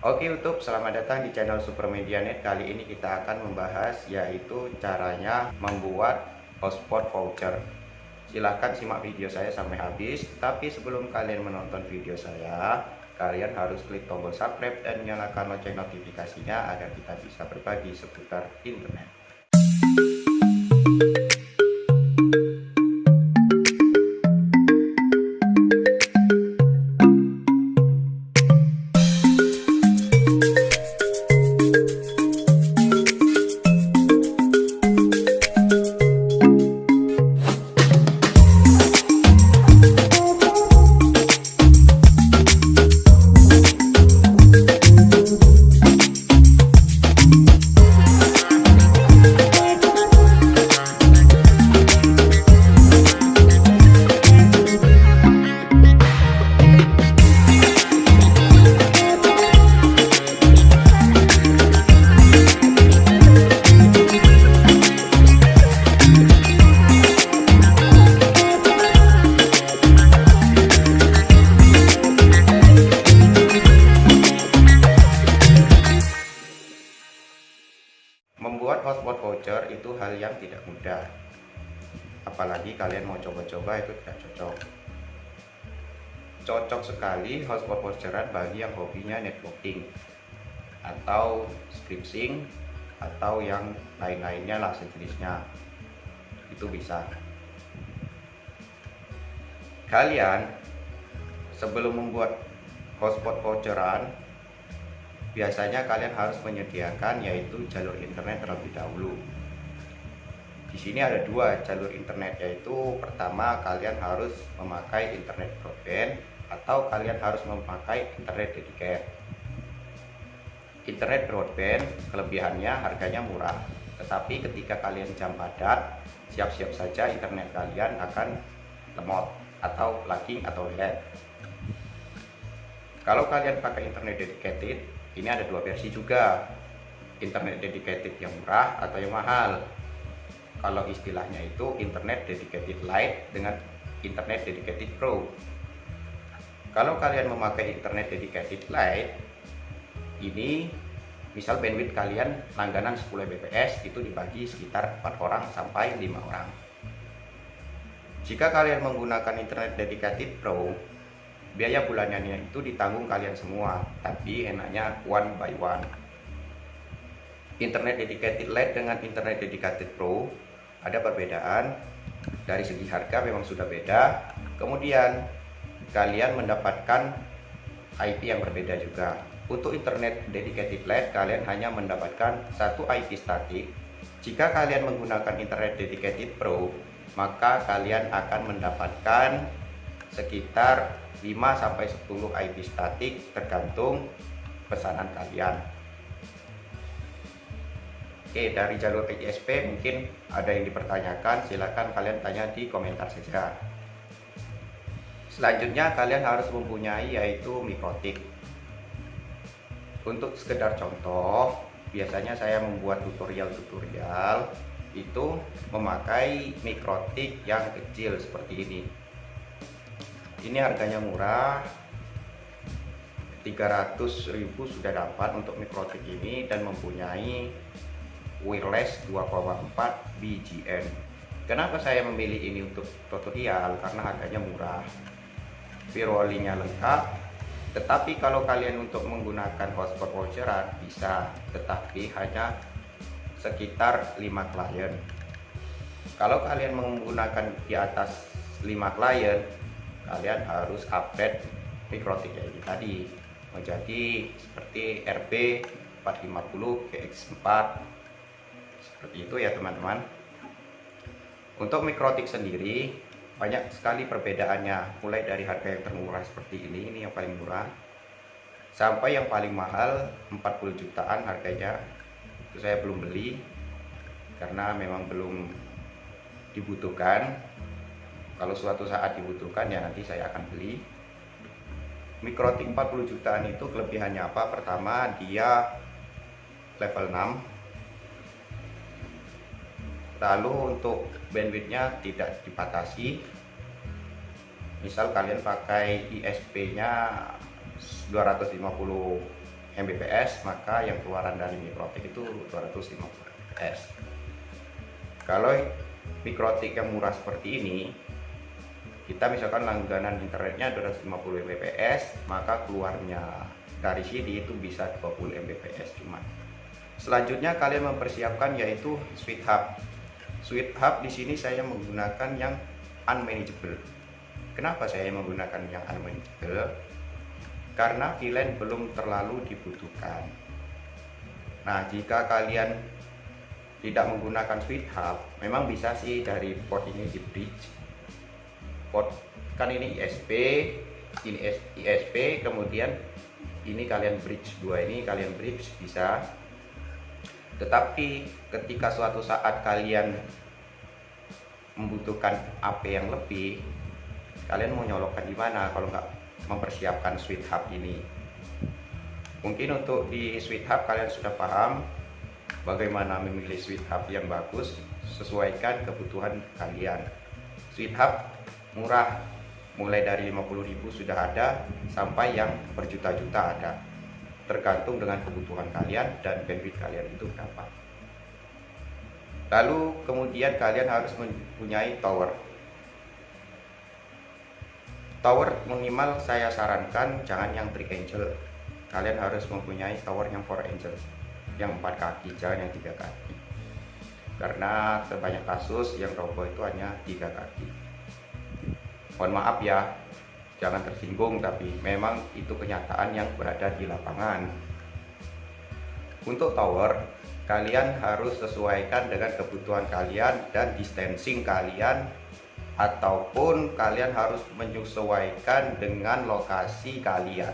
Oke YouTube, selamat datang di channel Supermedianet. Kali ini kita akan membahas yaitu caranya membuat hotspot voucher. Silahkan simak video saya sampai habis. Tapi sebelum kalian menonton video saya, kalian harus klik tombol subscribe dan nyalakan lonceng notifikasinya agar kita bisa berbagi seputar internet. Membuat hotspot voucher itu hal yang tidak mudah, apalagi kalian mau coba-coba itu tidak cocok sekali hotspot voucheran bagi yang hobinya networking atau scripting atau yang lain-lainnya lah sejenisnya. Itu bisa. Kalian sebelum membuat hotspot voucheran, biasanya kalian harus menyediakan yaitu jalur internet terlebih dahulu. Di sini ada dua jalur internet, yaitu pertama kalian harus memakai internet broadband atau kalian harus memakai internet dedicated. Internet broadband kelebihannya harganya murah, tetapi ketika kalian jam padat, siap-siap saja internet kalian akan lemot atau lagging atau lag. Kalau kalian pakai internet dedicated, ini ada dua versi juga, internet dedicated yang murah atau yang mahal. Kalau istilahnya itu internet dedicated light dengan internet dedicated pro. Kalau kalian memakai internet dedicated light, ini misal bandwidth kalian langganan 10 Mbps, itu dibagi sekitar 4 orang sampai 5 orang. Jika kalian menggunakan internet dedicated pro, biaya bulanannya itu ditanggung kalian semua, tapi enaknya one by one. Internet dedicated light dengan internet dedicated pro ada perbedaan. Dari segi harga memang sudah beda. Kemudian kalian mendapatkan IP yang berbeda juga. Untuk internet dedicated light kalian hanya mendapatkan satu IP statik. Jika kalian menggunakan internet dedicated pro, maka kalian akan mendapatkan sekitar 5-10 IP statik tergantung pesanan kalian. Oke, dari jalur ISP mungkin ada yang dipertanyakan, silahkan kalian tanya di komentar saja. Selanjutnya kalian harus mempunyai yaitu mikrotik. Untuk sekedar contoh, biasanya saya membuat tutorial itu memakai mikrotik yang kecil seperti ini. Ini harganya murah, 300.000 sudah dapat untuk mikrotik ini dan mempunyai wireless 2,4 BGN. Kenapa saya memilih ini untuk tutorial? Karena harganya murah, firewallingnya lengkap. Tetapi kalau kalian untuk menggunakan hotspot voucheran bisa, tetapi hanya sekitar 5 klien. Kalau kalian menggunakan di atas 5 klien, kalian harus update mikrotiknya ini tadi menjadi seperti RP 450 GX4 seperti itu ya teman-teman. Untuk mikrotik sendiri banyak sekali perbedaannya, mulai dari harga yang termurah seperti ini yang paling murah, sampai yang paling mahal 40 jutaan harganya. Itu saya belum beli karena memang belum dibutuhkan. Kalau suatu saat dibutuhkan ya nanti saya akan beli. Mikrotik 40 jutaan itu kelebihannya apa? Pertama, dia level 6. Lalu untuk bandwidthnya tidak dibatasi. Misal kalian pakai ISP nya 250 Mbps, maka yang keluaran dari Mikrotik itu 250 Mbps. Kalau Mikrotik yang murah seperti ini, kita misalkan langganan internetnya 250 Mbps, maka keluarnya dari sini itu bisa 20 Mbps cuma. Selanjutnya kalian mempersiapkan yaitu switch hub. Switch hub di sini saya menggunakan yang unmanageable. Kenapa saya menggunakan yang unmanageable? Karena VLAN belum terlalu dibutuhkan. Nah, jika kalian tidak menggunakan switch hub, memang bisa sih dari port ini di bridge. Port kan ini ISP, ini ISP, kemudian ini kalian bridge, dua ini kalian bridge bisa. Tetapi ketika suatu saat kalian membutuhkan AP yang lebih, kalian mau nyolokkan di mana kalau nggak mempersiapkan switch hub ini? Mungkin untuk di switch hub kalian sudah paham bagaimana memilih switch hub yang bagus, sesuaikan kebutuhan kalian. Switch hub murah, mulai dari 50.000 sudah ada sampai yang berjuta-juta ada, tergantung dengan kebutuhan kalian dan bandwidth kalian itu berapa. Lalu kemudian kalian harus mempunyai tower. Tower minimal saya sarankan jangan yang 3 angel. Kalian harus mempunyai tower yang 4 angel, yang 4 kaki, jangan yang 3 kaki. Karena terbanyak kasus yang roboh itu hanya 3 kaki. Mohon maaf ya, jangan tersinggung, tapi memang itu kenyataan yang berada di lapangan. Untuk tower, kalian harus sesuaikan dengan kebutuhan kalian dan distancing kalian, ataupun kalian harus menyesuaikan dengan lokasi kalian.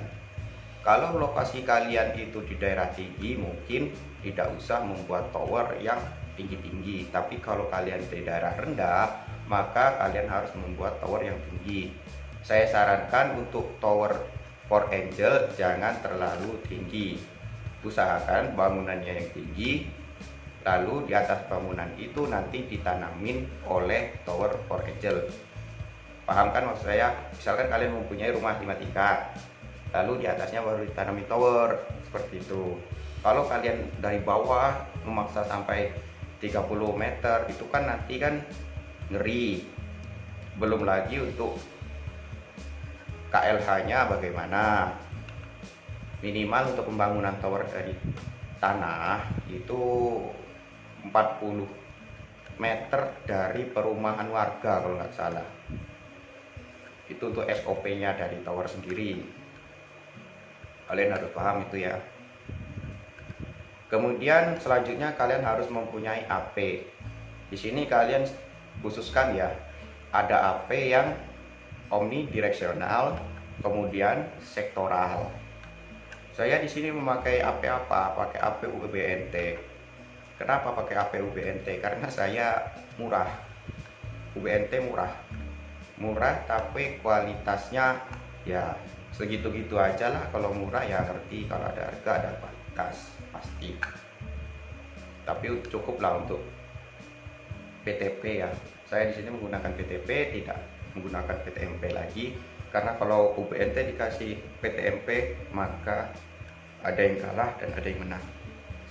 Kalau lokasi kalian itu di daerah tinggi, mungkin tidak usah membuat tower yang tinggi-tinggi. Tapi kalau kalian di daerah rendah, maka kalian harus membuat tower yang tinggi. Saya sarankan untuk tower 4 angel jangan terlalu tinggi. Usahakan bangunannya yang tinggi, lalu di atas bangunan itu nanti ditanamin oleh tower 4 angel. Paham kan maksud saya? Misalkan kalian mempunyai rumah 5 tingkat, lalu di atasnya baru ditanami tower, seperti itu. Kalau kalian dari bawah memaksa sampai 30 meter, itu kan nanti kan ngeri. Belum lagi untuk KLH-nya bagaimana. Minimal untuk pembangunan tower dari tanah itu 40 meter dari perumahan warga kalau nggak salah. Itu untuk SOP-nya dari tower sendiri. Kalian harus paham itu ya. Kemudian selanjutnya kalian harus mempunyai AP. Di sini kalian khususkan ya, ada AP yang omnidireksional, kemudian sektoral. Saya di sini memakai AP apa? Pakai AP UBNT. Kenapa pakai AP UBNT? Karena saya murah. UBNT murah, tapi kualitasnya ya segitu-gitu aja lah. Kalau murah ya ngerti, kalau ada harga ada kualitas pasti. Tapi cukuplah untuk PTP ya. Saya di sini menggunakan PTP, tidak menggunakan PTMP lagi. Karena kalau UBNT dikasih PTMP, maka ada yang kalah dan ada yang menang.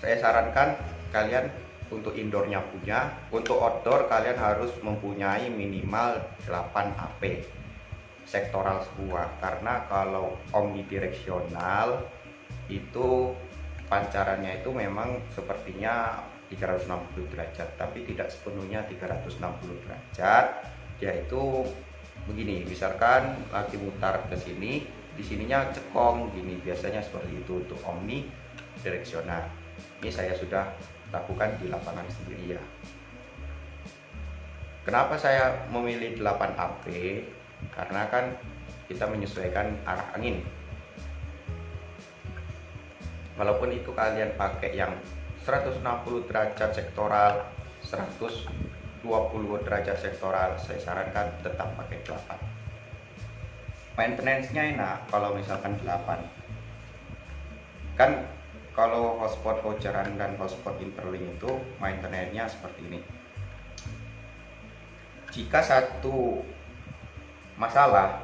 Saya sarankan kalian untuk indoornya punya, untuk outdoor kalian harus mempunyai minimal 8 AP sektoral semua. Karena kalau omnidireksional itu pancarannya itu memang sepertinya 360 derajat, tapi tidak sepenuhnya 360 derajat, yaitu begini, misalkan lagi mutar ke sini, di sininya cekong gini, biasanya seperti itu untuk omnidireksional. Ini saya sudah lakukan di lapangan sendiri ya. Kenapa saya memilih 8 AP? Karena kan kita menyesuaikan arah angin. Walaupun itu kalian pakai yang 160 derajat sektoral, 120 derajat sektoral, saya sarankan tetap pakai 8. Maintenance-nya enak kalau misalkan 8. Kan kalau hotspot voucheran dan hotspot interlink itu maintenance-nya seperti ini. Jika satu masalah,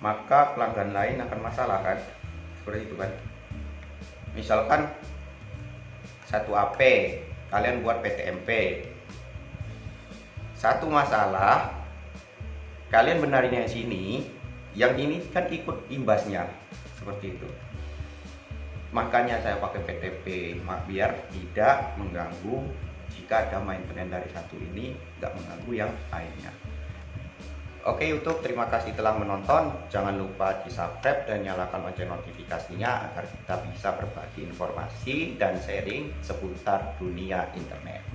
maka pelanggan lain akan masalah kan. seperti itu kan. Misalkan satu AP kalian buat PTMP, satu masalah kalian benarin yang sini, yang ini kan ikut imbasnya, seperti itu. Makanya saya pakai PTP biar tidak mengganggu. Jika ada maintenance dari satu ini, nggak mengganggu yang lainnya. Oke YouTube, terima kasih telah menonton. Jangan lupa di subscribe dan nyalakan lonceng notifikasinya agar kita bisa berbagi informasi dan sharing seputar dunia internet.